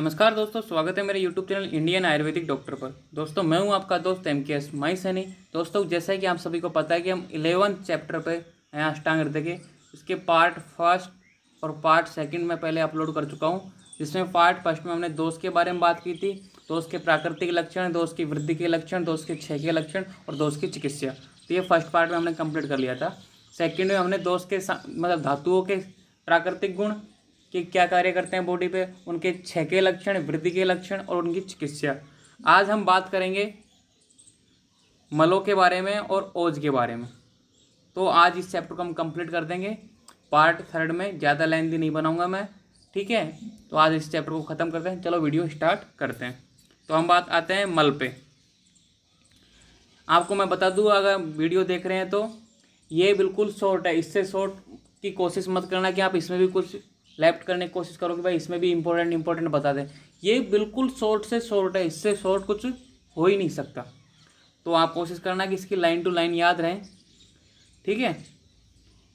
नमस्कार दोस्तों, स्वागत है मेरे YouTube channel Indian Ayurvedic doctor पर। दोस्तों मैं हूं आपका दोस्त MKS माई सैनी। दोस्तों जैसा कि आप सभी को पता है कि हम 11th चैप्टर पे हैं अष्टांग हृदय के। इसके पार्ट फर्स्ट और पार्ट सेकंड में पहले अपलोड कर चुका हूं, जिसमें पार्ट फर्स्ट में हमने दोष के बारे में बात की थी। दोष के प्राकृतिक लक्षण, दोष की वृद्धि के लक्षण, दोष के क्षय के लक्षण और दोष की चिकित्सा। तो ये फर्स्ट पार्ट में हमने कंप्लीट कर लिया था। सेकेंड में हमने दोष के मतलब धातुओं के प्राकृतिक गुण कि क्या कार्य करते हैं बॉडी पे, उनके क्षय के लक्षण, वृद्धि के लक्षण और उनकी चिकित्सा। आज हम बात करेंगे मलों के बारे में और ओज के बारे में। तो आज इस चैप्टर को हम कंप्लीट कर देंगे। पार्ट थर्ड में ज़्यादा लेंथी नहीं बनाऊंगा मैं, ठीक है। तो आज इस चैप्टर को ख़त्म करते हैं। चलो वीडियो स्टार्ट करते हैं। तो हम बात आते हैं मल पे। आपको मैं बता दूँ, अगर वीडियो देख रहे हैं तो ये बिल्कुल शॉर्ट है। इससे शॉर्ट की कोशिश मत करना कि आप इसमें भी कुछ लेफ्ट करने की कोशिश करो कि भाई इसमें भी इंपॉर्टेंट बता दें। ये बिल्कुल शॉर्ट से शॉर्ट है, इससे शॉर्ट कुछ हो ही नहीं सकता। तो आप कोशिश करना कि इसकी लाइन टू लाइन याद रहें, ठीक है।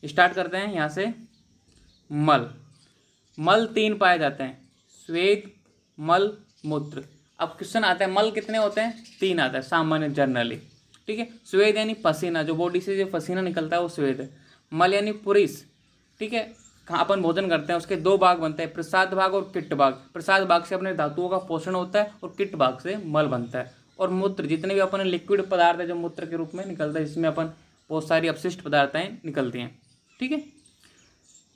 स्टार्ट करते हैं यहाँ से। मल मल 3 पाए जाते हैं: स्वेद, मल, मूत्र। अब क्वेश्चन आता है मल कितने होते हैं? 3 आता है सामान्य जनरली, ठीक है। स्वेद यानी पसीना, जो बॉडी से जो पसीना निकलता है वो स्वेद है। मल यानी पुरिस, ठीक है। कहाँ अपन भोजन करते हैं उसके 2 भाग बनते हैं, प्रसाद भाग और किट भाग। प्रसाद भाग से अपने धातुओं का पोषण होता है और किट भाग से मल बनता है। और मूत्र, जितने भी अपन लिक्विड पदार्थ है जो मूत्र के रूप में निकलता है, जिसमें अपन बहुत सारी अपशिष्ट पदार्थें निकलती हैं, ठीक है।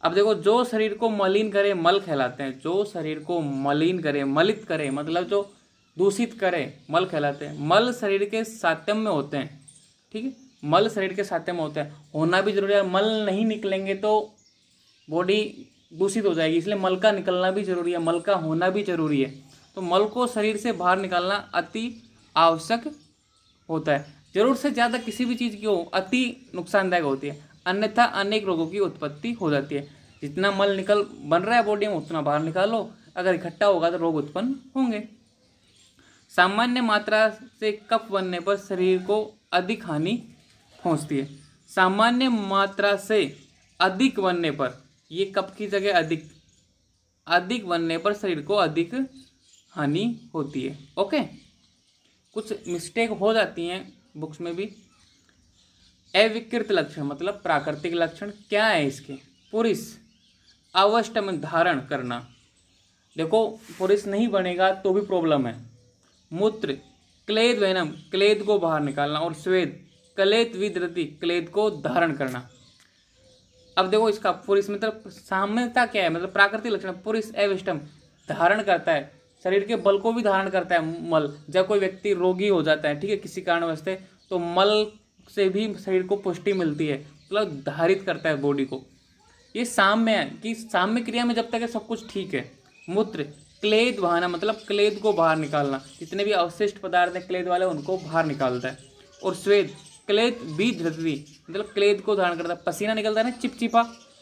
अब देखो, जो शरीर को मलिन करे मल कहलाते हैं। जो शरीर को मलिन करे, मलित करे मतलब जो दूषित करे, मल कहलाते हैं। मल शरीर के सातम में होते हैं, ठीक है। मल शरीर के सातम में होते हैं, होना भी जरूरी है। मल नहीं निकलेंगे तो बॉडी दूषित हो जाएगी, इसलिए मल का निकलना भी जरूरी है, मल का होना भी जरूरी है। तो मल को शरीर से बाहर निकालना अति आवश्यक होता है। जरूरत से ज़्यादा किसी भी चीज़ की हो अति नुकसानदायक होती है, अन्यथा अनेक रोगों की उत्पत्ति हो जाती है। जितना मल बन रहा है बॉडी में उतना बाहर निकालो, अगर इकट्ठा होगा तो रोग उत्पन्न होंगे। सामान्य मात्रा से कफ बनने पर शरीर को अधिक हानि पहुँचती है। सामान्य मात्रा से अधिक बनने पर, ये कप की जगह अधिक बनने पर शरीर को अधिक हानि होती है। ओके, कुछ मिस्टेक हो जाती हैं बुक्स में भी। अविकृत लक्षण मतलब प्राकृतिक लक्षण क्या है इसके? पुरुष अवष्टम धारण करना। देखो, पुरुष नहीं बनेगा तो भी प्रॉब्लम है। मूत्र क्लेद वेनम, क्लेद को बाहर निकालना। और स्वेद क्लेद विधृति, क्लेद को धारण करना। अब देखो, इसका पुरुष मतलब साम्यता क्या है, मतलब प्राकृतिक लक्षण। पुरुष अविष्टम धारण करता है, शरीर के बल को भी धारण करता है मल। जब कोई व्यक्ति रोगी हो जाता है, ठीक है, किसी कारणवश से, तो मल से भी शरीर को पुष्टि मिलती है, मतलब धारित करता है बॉडी को। ये साम्य है कि साम्य क्रिया में जब तक है सब कुछ ठीक है। मूत्र क्लेद बहाना मतलब क्लेद को बाहर निकालना, जितने भी अवशिष्ट पदार्थ हैं क्लेद वाले उनको बाहर निकालता है। और स्वेद क्लेद भी धृति मतलब क्लेद को धारण करता है। पसीना निकलता है ना चिपचिपा,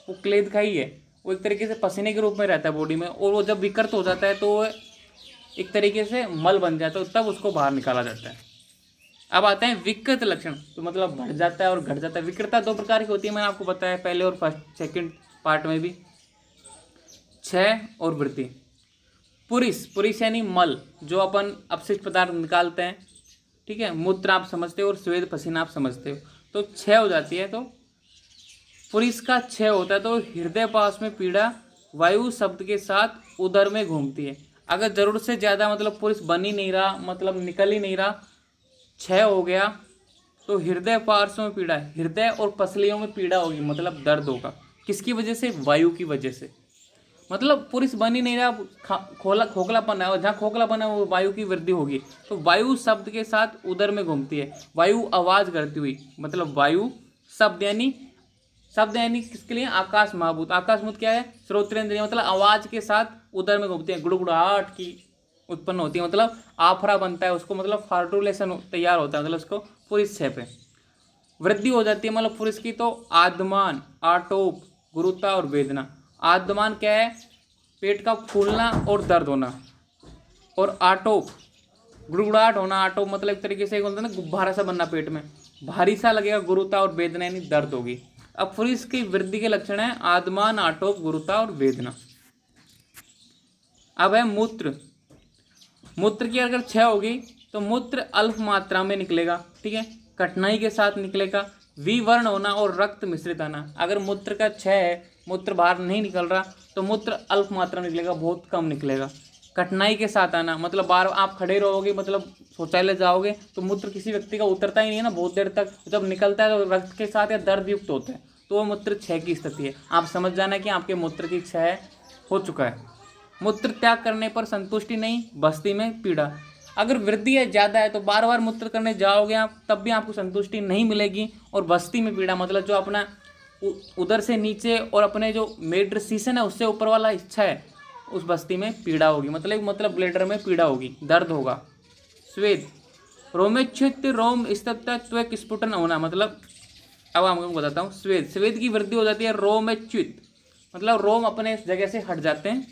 वो क्लेद का ही है। वो एक तरीके से पसीने के रूप में रहता है बॉडी में, और वो जब विकृत हो जाता है तो वो एक तरीके से मल बन जाता है, तब उसको बाहर निकाला जाता है। अब आते हैं विकृत लक्षण, तो मतलब बढ़ जाता है और घट जाता है। विकृतता 2 प्रकार की होती है, मैंने आपको बताया पहले और फर्स्ट सेकेंड पार्ट में भी। क्षय और वृद्धि। पुरुष यानी मल, जो अपन अपशिष्ट पदार्थ निकालते हैं, ठीक है। मूत्र आप समझते हो और स्वेद पसीना आप समझते हो। तो क्षय हो जाती है, तो पुरुष का क्षय होता है तो हृदय पास में पीड़ा वायु शब्द के साथ उदर में घूमती है। अगर जरूरत से ज़्यादा मतलब पुरुष बन ही नहीं रहा, मतलब निकल ही नहीं रहा, क्षय हो गया, तो हृदय पार्श्व में पीड़ा, हृदय और पसलियों में पीड़ा होगी, मतलब दर्द होगा। किसकी वजह से? वायु की वजह से। मतलब पुरुष बन ही नहीं रहा, खोखलापन है, और जहाँ खोखलापन है वो वायु की वृद्धि होगी। तो वायु शब्द के साथ उदर में घूमती है, वायु आवाज करती हुई, मतलब वायु शब्द यानी किसके लिए? आकाश महाभूत। आकाश महाभूत क्या है? श्रोत्रेंद्रिय, मतलब आवाज के साथ उदर में घूमती है, गुड़गुड़ाहट की उत्पन्न होती है, मतलब आफरा बनता है उसको, मतलब फार्टुलेशन तैयार होता है, मतलब उसको पुरुष क्षय पे वृद्धि हो जाती है मतलब पुरुष की। तो आद्यमान, आटोप, गुरुता और वेदना। आद्यमान क्या है? पेट का फूलना और दर्द होना। और आटोप गुड़गुड़ाहट होना। आटोप मतलब एक तरीके से बोलते हैं ना, गुब्बारा सा बनना, पेट में भारी सा लगेगा। गुरुता और वेदना यानी दर्द होगी। अब पुरुष की वृद्धि के लक्षण है आद्यमान, आटोप, गुरुता और वेदना। अब है मूत्र। मूत्र की अगर 6 होगी तो मूत्र अल्प मात्रा में निकलेगा, ठीक है, कठिनाई के साथ निकलेगा, विवर्ण होना और रक्त मिश्रित आना। अगर मूत्र का 6 है, मूत्र बाहर नहीं निकल रहा, तो मूत्र अल्प मात्रा में निकलेगा, बहुत कम निकलेगा। कठिनाई के साथ आना मतलब बार आप खड़े रहोगे, मतलब शौचालय जाओगे तो मूत्र किसी व्यक्ति का उतरता ही नहीं है ना बहुत देर तक, जब निकलता है तो रक्त के साथ या दर्द युक्त होता है, तो वो मूत्र 6 की स्थिति है। आप समझ जाना कि आपके मूत्र की 6 हो चुका है। मूत्र त्याग करने पर संतुष्टि नहीं, बस्ती में पीड़ा। अगर वृद्धि है ज़्यादा है तो बार बार मूत्र करने जाओगे आप, तब भी आपको संतुष्टि नहीं मिलेगी। और बस्ती में पीड़ा मतलब जो अपना उधर से नीचे और अपने जो मेड्रेसिसन है उससे ऊपर वाला इच्छा है, उस बस्ती में पीड़ा होगी, मतलब ब्लेडर में पीड़ा होगी, दर्द होगा। स्वेद, रोमेच्छित रोम स्तब्धता त्वक स्फुटन होना, मतलब अब आपको बताता हूँ। स्वेद, स्वेद की वृद्धि हो जाती है। रोमेच्छित मतलब रोम अपने जगह से हट जाते हैं।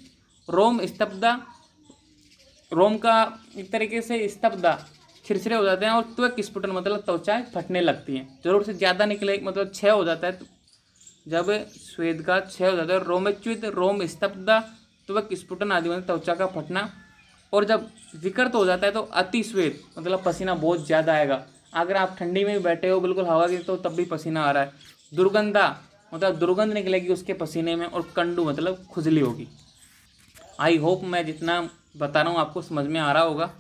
रोम स्तब्धता, रोम का एक तरीके से स्तब्धता, छिरछिरे हो जाते हैं। और त्वक स्फुटन मतलब त्वचाएं फटने लगती हैं, जरूर से ज़्यादा निकले, मतलब 6 हो जाता है। तो जब स्वेद का 6 हो जाता है, रोमच्युत, रोम स्तब्धता, त्वक स्फुटन आदि मतलब त्वचा का फटना। और जब विकृत हो जाता है तो अति स्वेद मतलब पसीना बहुत ज़्यादा आएगा। अगर आप ठंडी में भी बैठे हो बिल्कुल हवा की, तो तब भी पसीना आ रहा है। दुर्गंधा मतलब दुर्गंध निकलेगी उसके पसीने में। और कंडू मतलब खुजली होगी। आई होप मैं जितना बता रहा हूँ आपको समझ में आ रहा होगा।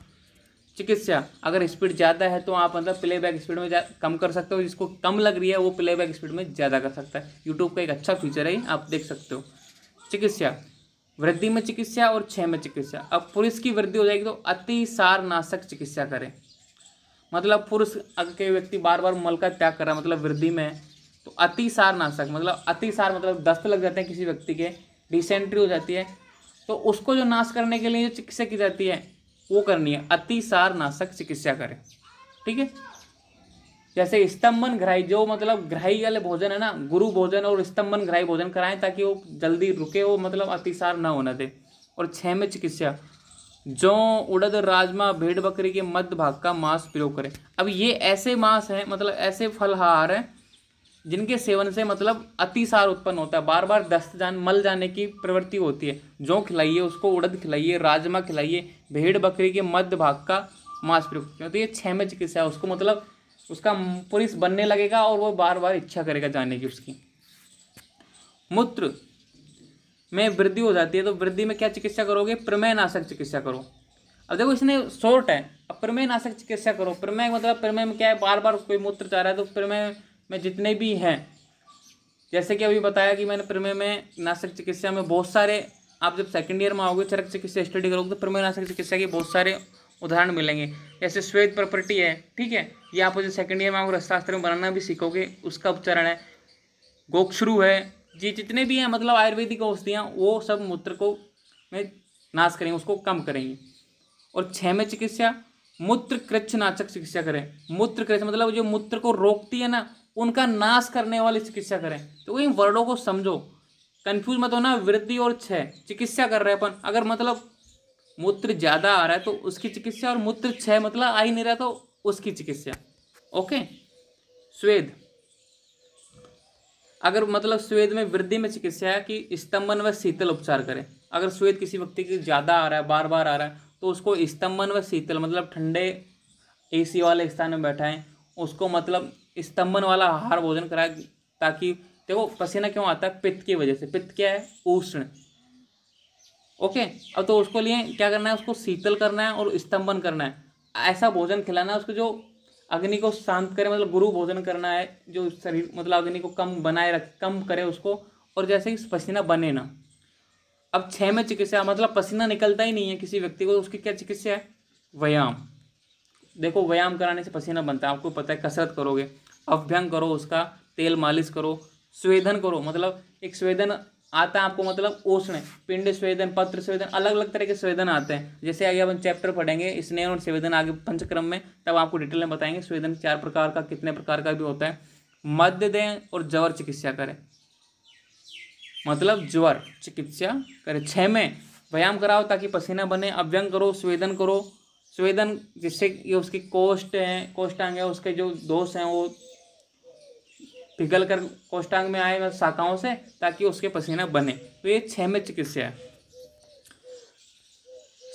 चिकित्सा, अगर स्पीड ज़्यादा है तो आप मतलब प्लेबैक स्पीड में कम कर सकते हो, जिसको कम लग रही है वो प्लेबैक स्पीड में ज़्यादा कर सकता है। यूट्यूब का एक अच्छा फीचर है, आप देख सकते हो। चिकित्सा, वृद्धि में चिकित्सा और क्षय में चिकित्सा। अब पुरुष की वृद्धि हो जाएगी तो अतिसार नाशक चिकित्सा करें। मतलब पुरुष अगर कोई व्यक्ति बार बार मल का त्याग कर रहा है, मतलब वृद्धि में है, तो अतिसार नाशक मतलब अतिसार मतलब दस्त लग जाते हैं किसी व्यक्ति के, डिसेंट्री हो जाती है, तो उसको जो नाश करने के लिए जो चिकित्सा की जाती है वो करनी है, अतिसार नाशक चिकित्सा करें, ठीक है। जैसे स्तंभन घ्राई, जो मतलब घ्राई वाले भोजन है ना, गुरु भोजन और स्तंभन घ्राई भोजन कराएं ताकि वो जल्दी रुके, वो मतलब अतिसार ना होने दे। और 6 में चिकित्सा, जौ, उड़द, राजमा, भेड़ बकरी के मध्य भाग का मांस प्रयोग करें। अब ये ऐसे मांस हैं, मतलब ऐसे फलाहार हैं जिनके सेवन से मतलब अतिसार उत्पन्न होता है, बार बार दस्त मल जाने की प्रवृत्ति होती है। जौ खिलाइए उसको, उड़द खिलाइए, राजमा खिलाइए, भेड़ बकरी के मध्य भाग का मांस प्रयोग करें। तो ये 6 में चिकित्सा है। उसको मतलब उसका पुलिस बनने लगेगा और वो बार बार इच्छा करेगा जाने की उसकी। मूत्र में वृद्धि हो जाती है तो वृद्धि में क्या चिकित्सा करोगे? प्रमेय नाशक चिकित्सा करो। अब देखो इसने शॉर्ट है, अब प्रमेय नाशक चिकित्सा करो। प्रमेय मतलब प्रमेय में क्या है, बार बार कोई मूत्र चाह रहा है तो प्रमेय में जितने भी हैं, जैसे कि अभी बताया कि मैंने प्रमेय में नाशक चिकित्सा में बहुत सारे, आप जब सेकंड ईयर में आओगे चरक चिकित्सा स्टडी करोगे तो प्रमेय नाशक चिकित्सा के बहुत सारे उदाहरण मिलेंगे। जैसे श्वेत प्रॉपर्टी है, ठीक है, ये आप जो सेकंड ईयर में आओगे रसशास्त्र में बनाना भी सीखोगे, उसका उपचारण है। गोक्षरू है, जी जितने भी हैं मतलब आयुर्वेदिक औषधियाँ, वो सब मूत्र को में नाश करेंगे, उसको कम करेंगे। और 6 में चिकित्सा, मूत्र कृच्छ नाशक चिकित्सा करें। मूत्र कृच्छ मतलब जो मूत्र को रोकती है ना, उनका नाश करने वाली चिकित्सा करें। तो इन वर्डों को समझो, कंफ्यूज मत होना। वृद्धि और 6 चिकित्सा कर रहे हैं अपन, अगर मतलब मूत्र ज़्यादा आ रहा है तो उसकी चिकित्सा, और मूत्र 6 मतलब आ ही नहीं रहा तो उसकी चिकित्सा। ओके। स्वेद, अगर मतलब स्वेद में वृद्धि में चिकित्सा है कि स्तंभन व शीतल उपचार करें। अगर स्वेद किसी व्यक्ति की ज़्यादा आ रहा है, बार बार आ रहा है, तो उसको स्तंभन व शीतल मतलब ठंडे एसी वाले स्थान में बैठाएं, उसको मतलब स्तंभन वाला आहार भोजन कराएं, ताकि देखो पसीना क्यों आता है, पित्त की वजह से। पित्त क्या है? उष्ण। ओके। अब तो उसको लिए क्या करना है, उसको शीतल करना है और स्तंभन करना है। ऐसा भोजन खिलाना है उसको जो अग्नि को शांत करे, मतलब गुरु भोजन करना है जो शरीर मतलब अग्नि को कम बनाए रख, कम करे उसको, और जैसे कि पसीना बने ना। अब 6 में चिकित्सा मतलब पसीना निकलता ही नहीं है किसी व्यक्ति को, उसकी क्या चिकित्सा है? व्यायाम। देखो व्यायाम कराने से पसीना बनता है, आपको पता है। कसरत करोगे, अभ्यंग करो, उसका तेल मालिश करो, स्वेदन करो, मतलब एक स्वेदन आता है आपको, मतलब उष्ण, पिंड स्वेदन, पत्र स्वेदन, अलग अलग तरह के स्वेदन आते हैं। जैसे आगे अपन चैप्टर पढ़ेंगे स्नेह और स्वेदन आगे पंचक्रम में, तब आपको डिटेल में बताएंगे स्वेदन 4 प्रकार का, कितने प्रकार का भी होता है। मध्य दें और ज्वर चिकित्सा करें, मतलब ज्वर चिकित्सा करें। 6 में व्यायाम कराओ ताकि पसीना बने, अभ्यंग करो, स्वेदन करो। स्वेदन जिससे ये उसकी कोष्ठ है, कोष्ठांग है, उसके जो दोष हैं वो पिघल कर कोष्ठांग में आए शाखाओं से, ताकि उसके पसीना बने। तो ये 6 में चिकित्सा है।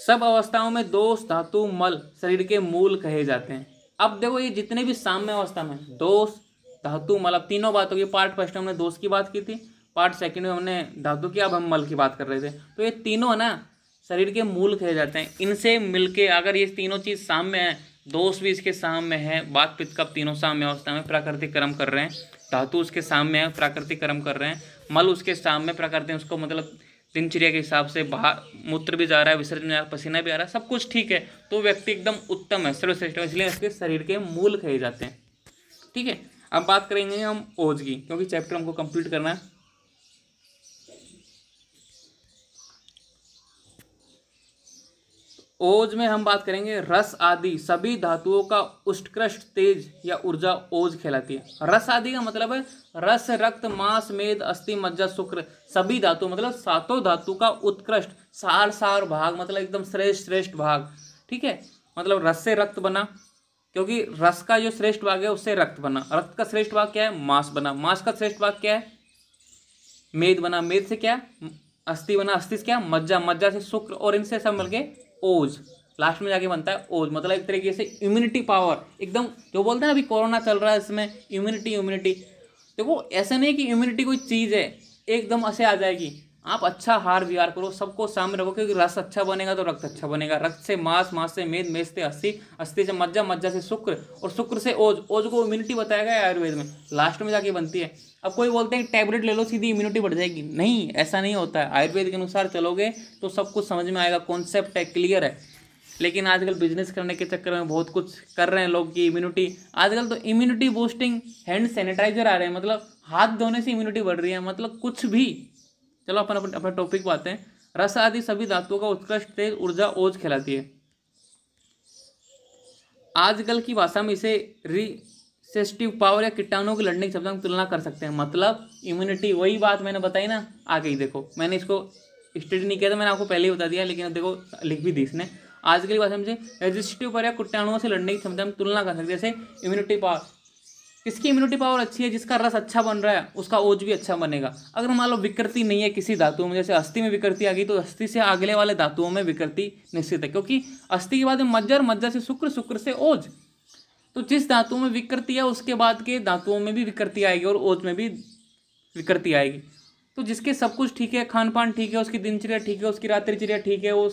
सब अवस्थाओं में दोष, धातु, मल शरीर के मूल कहे जाते हैं। अब देखो ये जितने भी साम्य अवस्था में दोष, धातु, मल, अब तीनों बात होगी। पार्ट फर्स्ट में हमने दोष की बात की थी, पार्ट सेकंड में हमने धातु की, अब हम मल की बात कर रहे थे। तो ये तीनों है ना शरीर के मूल कहे जाते हैं। इनसे मिलके अगर ये तीनों चीज साम्य है, दोष भी इसके साम्य है, वात पित्त कफ तीनों साम्य अवस्था में प्राकृतिक कर्म कर रहे हैं, धातु उसके साम्य है, प्राकृतिक कर्म कर रहे हैं, मल उसके साम्य प्राकृतिक, उसको मतलब दिनचर्या के हिसाब से बाहर मूत्र भी जा रहा है, विसर्जन जा रहा है, पसीना भी आ रहा है, सब कुछ ठीक है, तो व्यक्ति एकदम उत्तम है, सर्वश्रेष्ठ है, इसलिए इसके शरीर के मूल कहे जाते हैं। ठीक है, अब बात करेंगे हम ओज की, क्योंकि चैप्टर हमको कंप्लीट करना है। ओज में हम बात करेंगे रस आदि सभी धातुओं का उत्कृष्ट तेज या ऊर्जा ओज कहलाती है। रस आदि का मतलब है रस, रक्त, मांस, मेद, अस्थि, मज्जा, शुक्र, सभी धातु मतलब सातों धातु का उत्कृष्ट सार भाग, मतलब एकदम श्रेष्ठ भाग। ठीक है, मतलब रस से रक्त बना, क्योंकि रस का जो श्रेष्ठ भाग है उससे रक्त बना। रक्त का श्रेष्ठ भाग क्या है? मांस बना। मांस का श्रेष्ठ भाग क्या है? मेद बना। मेद से क्या? अस्थि बना। अस्थि से क्या? मज्जा। मज्जा से शुक्र, और इनसे सब मिलके ओज, लास्ट में जाके बनता है ओज। मतलब एक तरीके से इम्यूनिटी पावर, एकदम जो बोलते हैं अभी कोरोना चल रहा है इसमें इम्यूनिटी। देखो ऐसा नहीं कि इम्यूनिटी कोई चीज़ है एकदम ऐसे आ जाएगी। आप अच्छा हार विहार करो, सबको सामने रखो, क्योंकि रस अच्छा बनेगा तो रक्त अच्छा बनेगा। रक्त से मांस, मांस से मेद, मेद से अस्थि, अस्थि से मज्जा, मज्जा से शुक्र, और शुक्र से ओज। ओज को इम्यूनिटी बताया गया है आयुर्वेद में, लास्ट में जाके बनती है। अब कोई बोलते हैं टैबलेट ले लो सीधी इम्यूनिटी बढ़ जाएगी, नहीं, ऐसा नहीं होता है। आयुर्वेद के अनुसार चलोगे तो सब कुछ समझ में आएगा, कॉन्सेप्ट है, क्लियर है। लेकिन आजकल बिजनेस करने के चक्कर में बहुत कुछ कर रहे हैं लोग की इम्यूनिटी। आजकल तो इम्यूनिटी बूस्टिंग हैंड सैनिटाइजर आ रहे हैं, मतलब हाथ धोने से इम्यूनिटी बढ़ रही है, मतलब कुछ भी। चलो अपन अपने टॉपिक पे आते हैं। रस आदि सभी धातुओं का उत्कृष्ट तेज ऊर्जा ओज कहलाती है। आजकल की भाषा में इसे रिसेस्टिव पावर या कीटाणुओं की लड़ने की क्षमता में तुलना कर सकते हैं। मतलब इम्यूनिटी, वही बात मैंने बताई ना, आ गई। देखो मैंने इसको स्टडी नहीं किया था, मैंने आपको पहले ही बता दिया, लेकिन अब देखो लिख भी दी इसने। आजकल की भाषा में रेजिस्टिव पावर या कीटाणुओं से लड़ने की क्षमता में तुलना कर सकते हैं। जैसे इम्यूनिटी पावर, किसकी इम्यूनिटी पावर अच्छी है? जिसका रस अच्छा बन रहा है उसका ओज भी अच्छा बनेगा। अगर मान लो विकृति नहीं है किसी धातु में, जैसे अस्थि में विकृति आ गई, तो अस्थि से अगले वाले धातुओं में विकृति निश्चित है, क्योंकि अस्थि के बाद में मज्जा, और मज्जा से शुक्र, शुक्र से ओज। तो जिस धातु में विकृति है उसके बाद के धातुओं में भी विकृति आएगी, और ओज में भी विकृति आएगी। तो जिसके सब कुछ ठीक है, खान पान ठीक है, उसकी दिनचर्या ठीक है, उसकी रात्रिचर्या ठीक है, वो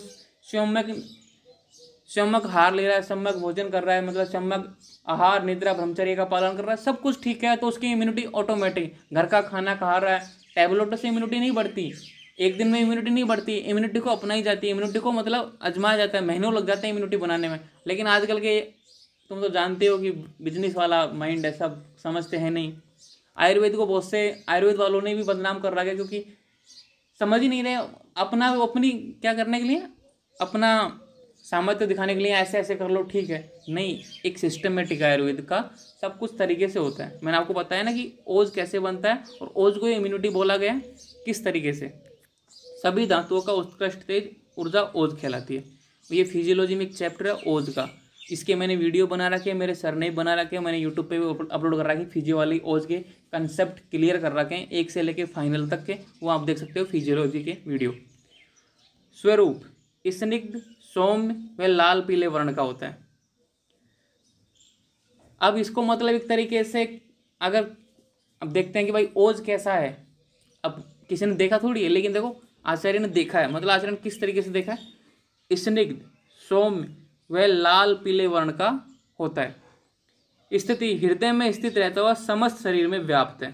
सम्यक आहार ले रहा है, सम्यक भोजन कर रहा है, मतलब सम्यक आहार, निद्रा, ब्रह्मचर्य का पालन कर रहा है, सब कुछ ठीक है, तो उसकी इम्यूनिटी ऑटोमेटिक। घर का खाना खा रहा है, टैबलेटों से इम्यूनिटी नहीं बढ़ती, एक दिन में इम्यूनिटी नहीं बढ़ती, इम्यूनिटी को अपनाई जाती है, इम्यूनिटी को मतलब आजमाया जाता है, महीनों लग जाते हैं इम्यूनिटी बनाने में। लेकिन आजकल के तुम तो जानते हो कि बिजनेस वाला माइंड है, सब समझते हैं नहीं। आयुर्वेद को बहुत से आयुर्वेद वालों ने भी बदनाम कर रखा है, क्योंकि समझ ही नहीं रहे अपना, अपनी क्या करने के लिए, अपना सामर्थ्य दिखाने के लिए ऐसे ऐसे कर लो, ठीक है। नहीं, एक सिस्टमेटिक आयुर्वेद का सब कुछ तरीके से होता है। मैंने आपको बताया ना कि ओज कैसे बनता है, और ओज को इम्यूनिटी बोला गया किस तरीके से। सभी धातुओं का उत्कृष्ट तेज ऊर्जा ओज कहलाती है। ये फिजियोलॉजी में एक चैप्टर है ओज का, इसके मैंने वीडियो बना रखे हैं, मेरे सर ने बना रखे हैं, मैंने यूट्यूब पे भी अपलोड कर रखे, फिजियो वाली ओज के कंसेप्ट क्लियर कर रखे हैं, एक से लेके फाइनल तक के, वो आप देख सकते हो फिजियोलॉजी के वीडियो। स्वरूप स्निग्ध, सौम्य व लाल पीले वर्ण का होता है। अब इसको मतलब एक तरीके से अगर अब देखते हैं कि भाई ओज कैसा है, अब किसी ने देखा थोड़ी है, लेकिन देखो आचार्य ने देखा है, मतलब आचार्य ने किस तरीके से देखा है? स्निग्ध, सौम्य व लाल पीले वर्ण का होता है। स्थिति हृदय में स्थित रहता हुआ समस्त शरीर में व्याप्त है।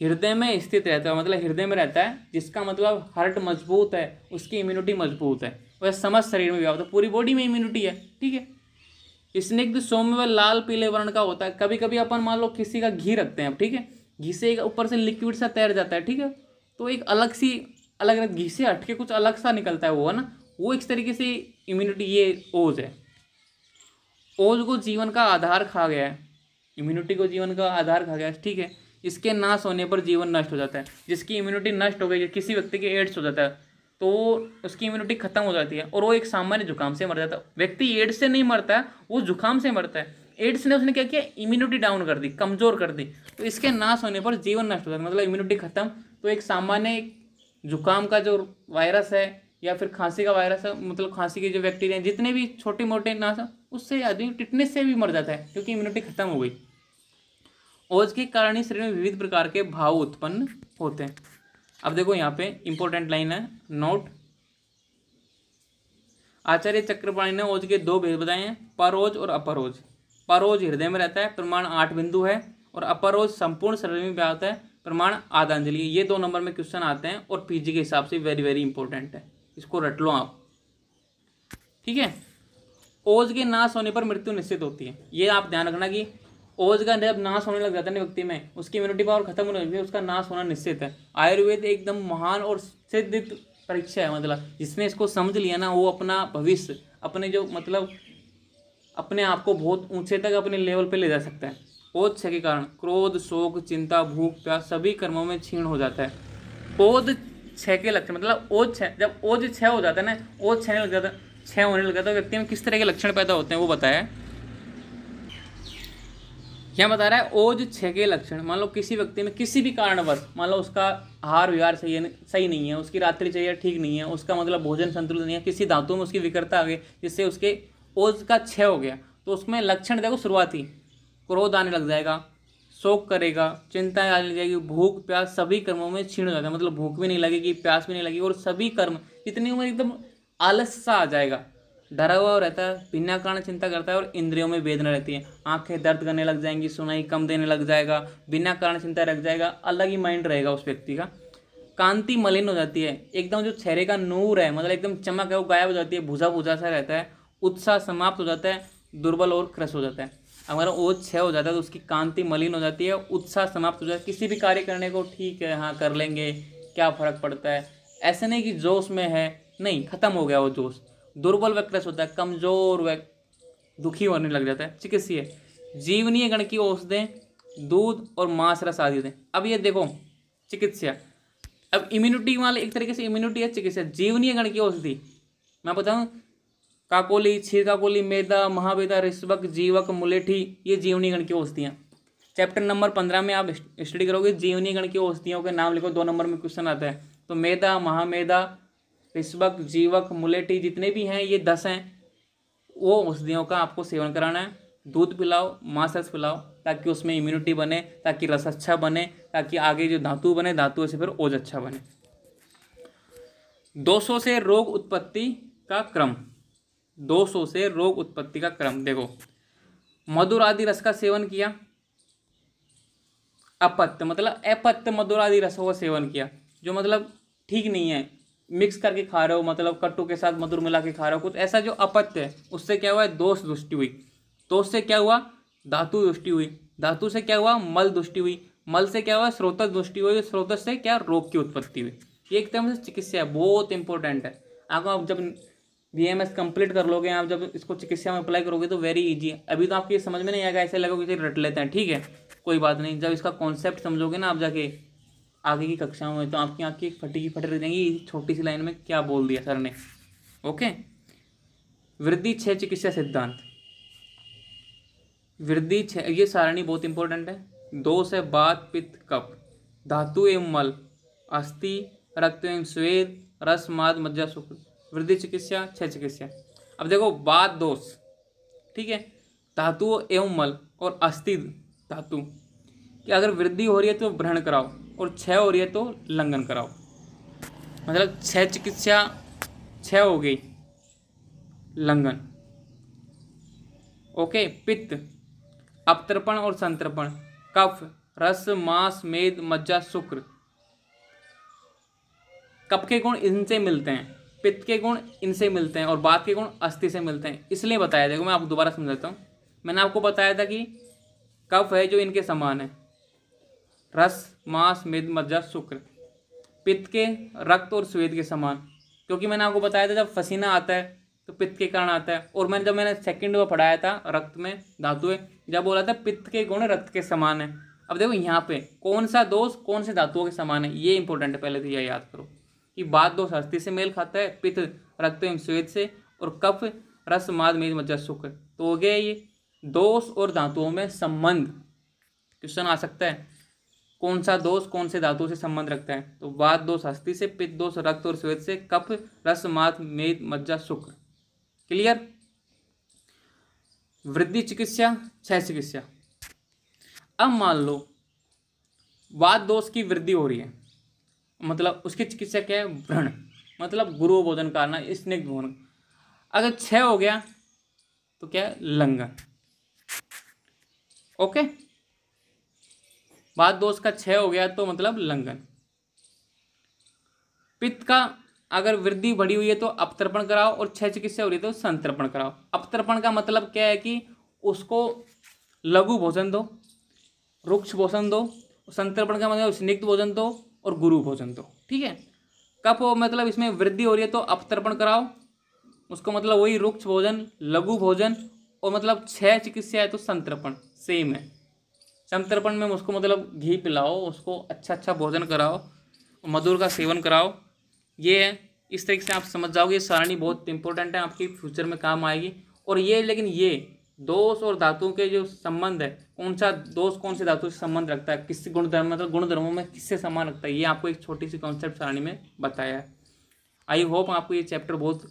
हृदय में स्थित रहता है मतलब हृदय में रहता है, जिसका मतलब हार्ट मजबूत है, उसकी इम्यूनिटी मजबूत है, वह समस्त शरीर में व्याप्त है, पूरी बॉडी में इम्यूनिटी है। ठीक है। स्निग्ध, सौम्य व लाल पीले वर्ण का होता है। कभी कभी अपन मान लो किसी का घी रखते हैं, ठीक है, घी से ऊपर से लिक्विड सा तैर जाता है, ठीक है, तो एक अलग घी से हटके कुछ अलग सा निकलता है, वो है ना, वो एक तरीके से इम्यूनिटी, ये ओज है। ओज को जीवन का आधार खा गया है, इम्यूनिटी को जीवन का आधार खा गया है, ठीक है। इसके नाश होने पर जीवन नष्ट हो जाता है। जिसकी इम्यूनिटी नष्ट हो गई, किसी व्यक्ति के एड्स हो जाता है, तो उसकी इम्यूनिटी खत्म हो जाती है, और वो एक सामान्य जुकाम से मर जाता है। व्यक्ति एड्स से नहीं मरता है, वो जुकाम से मरता है। एड्स ने उसने क्या किया? इम्यूनिटी डाउन कर दी, कमजोर कर दी, तो इसके नाश होने पर जीवन नष्ट हो जाता है, मतलब इम्यूनिटी खत्म। तो एक सामान्य जुकाम का जो वायरस है या फिर खांसी का वायरस है, मतलब खांसी के जो बैक्टीरिया हैं, जितने भी छोटे मोटे नाश हैं, उससे आदमी टिटनेस से भी मर जाता है क्योंकि इम्यूनिटी खत्म हो गई। ओज के कारण ही शरीर में विविध प्रकार के भाव उत्पन्न होते हैं। अब देखो यहाँ पे इंपॉर्टेंट लाइन है, नोट। आचार्य चक्रपाणी ने ओज के दो भेद बताए हैं, परोज और अपरोज। परोज हृदय में रहता है, प्रमाण 8 बिंदु है, और अपरोज संपूर्ण शरीर में व्याप्त है, प्रमाण आधा अंजलि। ये 2 नंबर में क्वेश्चन आते हैं और पीजी के हिसाब से वेरी वेरी इंपॉर्टेंट है, इसको रट लो आप, ठीक है। ओज के नाश होने पर मृत्यु निश्चित होती है, ये आप ध्यान रखना कि ओज का जब नाश होने लग जाता है ना व्यक्ति में, उसकी इम्यूनिटी पावर खत्म होने लगती है, उसका नाश होना निश्चित है। आयुर्वेद एकदम महान और सिद्ध परीक्षा है, मतलब जिसने इसको समझ लिया ना, वो अपना भविष्य, अपने जो मतलब अपने आप को बहुत ऊंचे तक अपने लेवल पे ले जा सकता है। ओज 6 के कारण क्रोध, शोक, चिंता, भूख, प्यास सभी कर्मों में क्षीण हो जाता है। ओज 6 के लक्षण, मतलब ओज 6, जब ओज 6 हो जाता है ना, ओज 6 लग जाता है, 6 होने लग जाता है, व्यक्ति में किस तरह के लक्षण पैदा होते हैं वो बताया। क्या बता रहा है, ओज 6 के लक्षण। मान लो किसी व्यक्ति में किसी भी कारणवश, मान लो उसका आहार विहार सही नहीं है, उसकी रात्रिचर्या ठीक नहीं है, उसका मतलब भोजन संतुलित नहीं है, किसी धातु में उसकी विकृता आ गई जिससे उसके ओज का 6 हो गया, तो उसमें लक्षण देखो शुरुआती, क्रोध आने लग जाएगा, शोक करेगा, चिंता आने लग जाएगी, भूख प्यास सभी कर्मों में क्षीण हो जाता है, मतलब भूख भी नहीं लगेगी, प्यास भी नहीं लगेगी, और सभी कर्म जितनी उम्र एकदम आलस सा आ जाएगा, डरा हुआ रहता है, बिना कारण चिंता करता है, और इंद्रियों में वेदना रहती है, आंखें दर्द करने लग जाएंगी, सुनाई कम देने लग जाएगा, बिना कारण चिंता रख जाएगा, अलग ही माइंड रहेगा उस व्यक्ति का। कांति मलिन हो जाती है, एकदम जो चेहरे का नूर है, मतलब एकदम चमक है वो गायब हो जाती है, भुजा भुजा सा रहता है, उत्साह समाप्त हो जाता है, दुर्बल और क्रश हो जाता है। अगर ओज 6 हो जाता है तो उसकी कांति मलिन हो जाती है, उत्साह समाप्त हो जाता है, किसी भी कार्य करने को ठीक है हाँ कर लेंगे, क्या फर्क पड़ता है, ऐसे नहीं कि जोश में है, नहीं, खत्म हो गया वो जोश, दुर्बल व क्रश होता है, कमजोर व दुखी होने लग जाता है। चिकित्सीय जीवनीय गण की औषधें, दूध और मांस रस आदि दें। अब ये देखो चिकित्सा, अब इम्यूनिटी वाले एक तरीके से इम्यूनिटी है चिकित्सा। जीवनीय गण की औषधि मैं बताऊं, काकोली, क्षीर काकोली, मेदा, महावेदा, ऋषभक, जीवक, मुलेठी, ये जीवनीय गण की औषधियाँ। चैप्टर नंबर 15 में आप स्टडी करोगे, जीवनीय गण की औषधियों के नाम लिखो, 2 नंबर में क्वेश्चन आता है। तो मेदा, महामेदा, ऋषभक, जीवक, मुलेठी जितने भी हैं ये 10 हैं, वो औषधियों का आपको सेवन कराना है। दूध पिलाओ, मांस रस पिलाओ, ताकि उसमें इम्यूनिटी बने, ताकि रस अच्छा बने, ताकि आगे जो धातु बने, धातुओं से फिर ओज अच्छा बने। 200 से रोग उत्पत्ति का क्रम, 200 से रोग उत्पत्ति का क्रम देखो, मधुर आदि रस का सेवन किया, अपत्य मतलब अपत्य मधुर आदि रसों का सेवन किया, जो मतलब ठीक नहीं है, मिक्स करके खा रहे हो, मतलब कट्टू के साथ मधुर मिला के खा रहे हो, कुछ ऐसा जो अपत्य है, उससे क्या हुआ है, दोष दृष्टि हुई, दोष से क्या हुआ, धातु दृष्टि हुई, धातु से क्या हुआ, मल दृष्टि हुई, मल से क्या हुआ, स्रोतस दृष्टि हुई, स्रोतस से क्या, रोग की उत्पत्ति हुई। ये एक तरह से चिकित्सा है, बहुत इंपॉर्टेंट है। आपको आप जब BMS कंप्लीट कर लोगे, आप जब इसको चिकित्सा में अप्लाई करोगे तो वेरी इजी है। अभी तो आपको ये समझ में नहीं आएगा, ऐसे लगेगा कि रट लेते हैं, ठीक है कोई बात नहीं, जब इसका कॉन्सेप्ट समझोगे ना आप जाके आगे की कक्षाओं में, तो आपकी आँखें फटी की फटी रह जाएंगी, छोटी सी लाइन में क्या बोल दिया सर ने। ओके, वृद्धि 6 चिकित्सा सिद्धांत, वृद्धि 6, ये सारणी बहुत इंपॉर्टेंट है। 2 से वात, पित्त, कफ, धातु एवं मल, अस्थि, रक्त एवं स्वेद, रस, माद, मज्जा, शुक्र, वृद्धि चिकित्सा 6 चिकित्सा। अब देखो वात दोष, ठीक है, धातु एवं मल और अस्थि धातु कि अगर वृद्धि हो रही है तो ग्रहण कराओ, और 6 हो रही है तो लंघन कराओ, मतलब 6 चिकित्सा 6 हो गई लंघन। ओके, पित्त अपतर्पण और संतर्पण, कफ रस, मांस, मेद, मज्जा, शुक्र, कफ के गुण इनसे मिलते हैं, पित्त के गुण इनसे मिलते हैं, और वात के गुण अस्थि से मिलते हैं, इसलिए बताया। देखो मैं आपको दोबारा समझाता हूँ, मैंने आपको बताया था कि कफ है जो इनके समान है, रस, मांस, मेद, मज्जा, शुक्र, पित्त के रक्त और स्वेद के समान, क्योंकि मैंने आपको बताया था जब पसीना आता है तो पित्त के कारण आता है, और मैंने सेकंड में पढ़ाया था रक्त में धातु है, जब बोला था पित्त के गुण रक्त के समान है। अब देखो यहाँ पे कौन सा दोष कौन से धातुओं के समान है, ये इंपॉर्टेंट है, पहले तो यह याद करो कि बात दोष अस्थि से मेल खाता है, पित्त रक्त एवं स्वेद से, और कफ रस, माद, मेद, मज्जा, शुक्र। तो हो गया ये दोष और धातुओं में संबंध, क्वेश्चन आ सकता है। कौन सा दोष कौन से धातु से संबंध रखता है? तो वात दोष अस्थि से, पित्त दोष रक्त और श्वेत से, कफ रस मांस मेद मज्जा शुक्र। क्लियर? वृद्धि चिकित्सा, क्षय चिकित्सा। अब मान लो वात दोष की वृद्धि हो रही है, मतलब उसकी चिकित्सा क्या है? व्रण, मतलब गुरु भोजन करना, स्निग्ध भोजन। अगर क्षय हो गया तो क्या है? लंघन। ओके, वात दोष का क्षय हो गया तो मतलब लंघन। पित्त का अगर वृद्धि बढ़ी हुई है तो अपतर्पण कराओ, और क्षय चिकित्सा हो रही है तो संतर्पण कराओ। अपतर्पण का मतलब क्या है कि उसको लघु भोजन दो, रुक्ष भोजन दो। संतर्पण का मतलब स्निग्ध भोजन दो और गुरु भोजन दो। ठीक है, कफ हो मतलब इसमें वृद्धि हो रही है तो अपतर्पण कराओ, उसको मतलब वही रुक्ष भोजन, लघु भोजन, और मतलब क्षय चिकित्सा है तो संतर्पण सेम है। संतर्पण में उसको मतलब घी पिलाओ, उसको अच्छा अच्छा भोजन कराओ, मधुर का सेवन कराओ। ये है, इस तरीके से आप समझ जाओगे। ये सारणी बहुत इंपॉर्टेंट है, आपकी फ्यूचर में काम आएगी। और ये लेकिन ये दोष और धातुओं के जो संबंध है, कौन सा दोष कौन से धातु से संबंध रखता है, किस गुणधर्म मतलब गुणधर्मों में किससे समान रखता है, ये आपको एक छोटी सी कॉन्सेप्ट सारणी में बताया है। आई होप आपको ये चैप्टर बहुत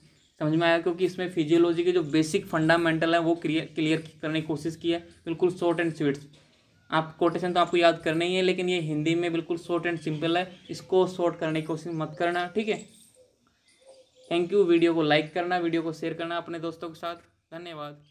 समझ में आया, क्योंकि इसमें फिजियोलॉजी के जो बेसिक फंडामेंटल है वो क्लियर करने की कोशिश की है, बिल्कुल शॉर्ट एंड स्वीट। आप कोटेशन तो आपको याद करना ही है, लेकिन ये हिंदी में बिल्कुल शॉर्ट एंड सिंपल है, इसको शॉर्ट करने की कोशिश मत करना। ठीक है, थैंक यू। वीडियो को लाइक करना, वीडियो को शेयर करना अपने दोस्तों के साथ। धन्यवाद।